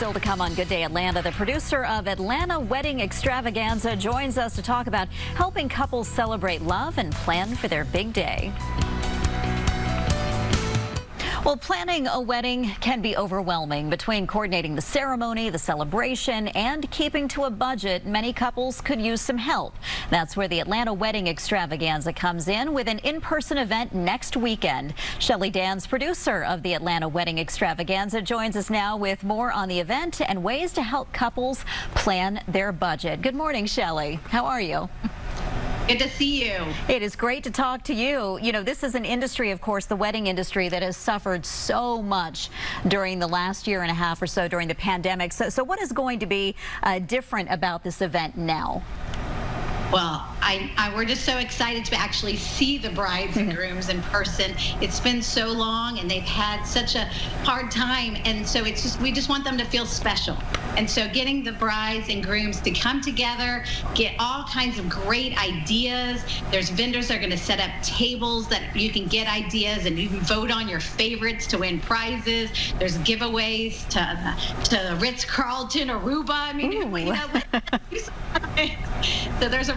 Still to come on Good Day Atlanta, the producer of Atlanta Wedding Extravaganza joins us to talk about helping couples celebrate love and plan for their big day. Well, planning a wedding can be overwhelming. Between coordinating the ceremony, the celebration, and keeping to a budget, many couples could use some help. That's where the Atlanta Wedding Extravaganza comes in with an in-person event next weekend. Shelley Dans, producer of the Atlanta Wedding Extravaganza, joins us now with more on the event and ways to help couples plan their budget. Good morning, Shelley. How are you? Good to see you. It is great to talk to you. You know, this is an industry, of course, the wedding industry, that has suffered so much during the last year and a half or so during the pandemic. So what is going to be different about this event now? Well, we're just so excited to actually see the brides and grooms in person. It's been so long and they've had such a hard time, and so we just want them to feel special. And so getting the brides and grooms to come together, get all kinds of great ideas. There's vendors that are going to set up tables that you can get ideas and you can vote on your favorites to win prizes. There's giveaways to the Ritz-Carlton, Aruba. I mean, so there's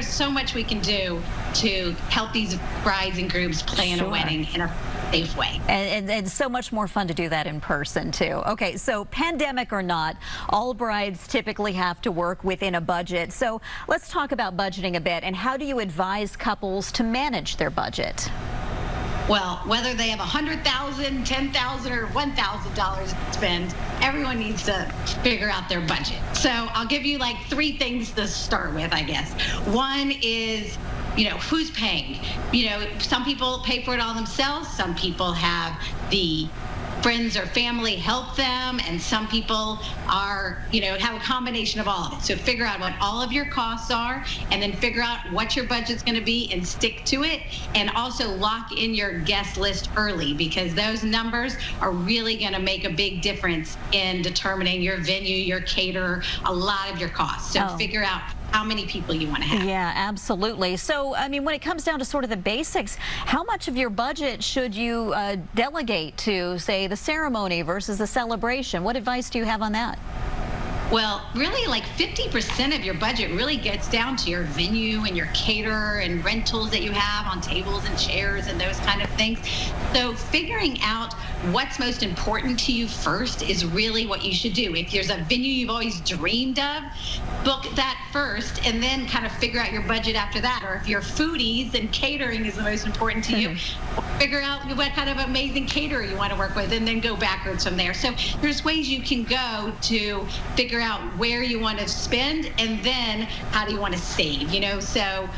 so much we can do to help these brides and grooms plan a wedding in a safe way. And so much more fun to do that in person, too. Okay, so pandemic or not, all brides typically have to work within a budget. So let's talk about budgeting a bit. And how do you advise couples to manage their budget? Well, whether they have $100,000, $10,000, or $1,000 to spend, everyone needs to figure out their budget. So I'll give you like 3 things to start with, I guess. One is, who's paying? Some people pay for it all themselves. Some people have the friends or family help them, and some people are, have a combination of all of it. So figure out what all of your costs are, and then figure out what your budget's going to be and stick to it. And also lock in your guest list early, because those numbers are really going to make a big difference in determining your venue, your caterer, a lot of your costs. So figure out how many people you want to have. Yeah, absolutely. So, I mean, when it comes down to sort of the basics, how much of your budget should you delegate to, say, the ceremony versus the celebration? What advice do you have on that? Well, really, like 50% of your budget really gets down to your venue and your caterer and rentals that you have on tables and chairs and those kind of things. So figuring out what's most important to you first is really what you should do. If there's a venue you've always dreamed of, book that first and then kind of figure out your budget after that. Or if you're foodies, then catering is the most important to you. Figure out what kind of amazing caterer you want to work with and then go backwards from there. So there's ways you can go to figure out where you want to spend and then how do you want to save, so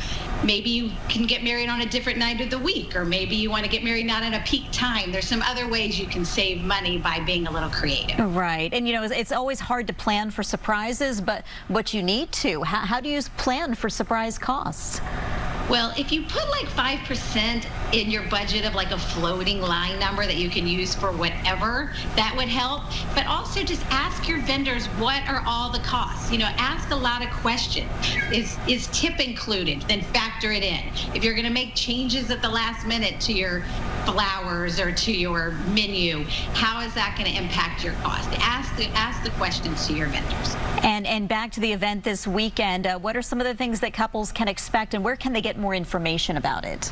maybe you can get married on a different night of the week, or maybe you want to get married not in a peak time. There's some other ways you can save money by being a little creative. Right. And it's always hard to plan for surprises, but you need to. How do you plan for surprise costs? Well, if you put like 5% in your budget of like a floating line number that you can use for whatever, that would help. But also just ask your vendors, what are all the costs? Ask a lot of questions. Is tip included? Then factor it in. If you're going to make changes at the last minute to your flowers or to your menu, how is that going to impact your cost? Ask the questions to your vendors. And back to the event this weekend, what are some of the things that couples can expect, and where can they get more information about it?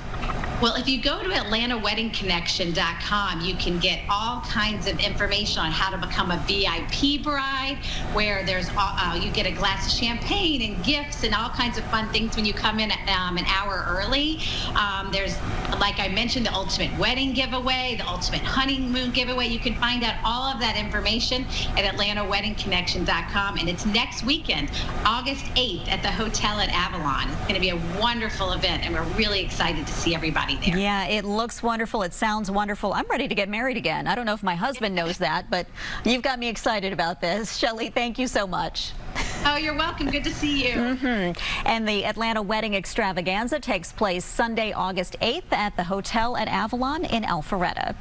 Well, if you go to AtlantaWeddingConnection.com, you can get all kinds of information on how to become a VIP bride, where there's you get a glass of champagne and gifts and all kinds of fun things when you come in an hour early. There's, like I mentioned, the ultimate wedding giveaway, the ultimate honeymoon giveaway. You can find out all of that information at AtlantaWeddingConnection.com, and it's next weekend, August 8th, at the hotel at Avalon. It's going to be a wonderful event, and we're really excited to see everybody there. Yeah, it looks wonderful. It sounds wonderful. I'm ready to get married again. I don't know if my husband knows that, but you've got me excited about this. Shelley, thank you so much. Oh, you're welcome. Good to see you. And the Atlanta Wedding Extravaganza takes place Sunday, August 8th at the hotel at Avalon in Alpharetta.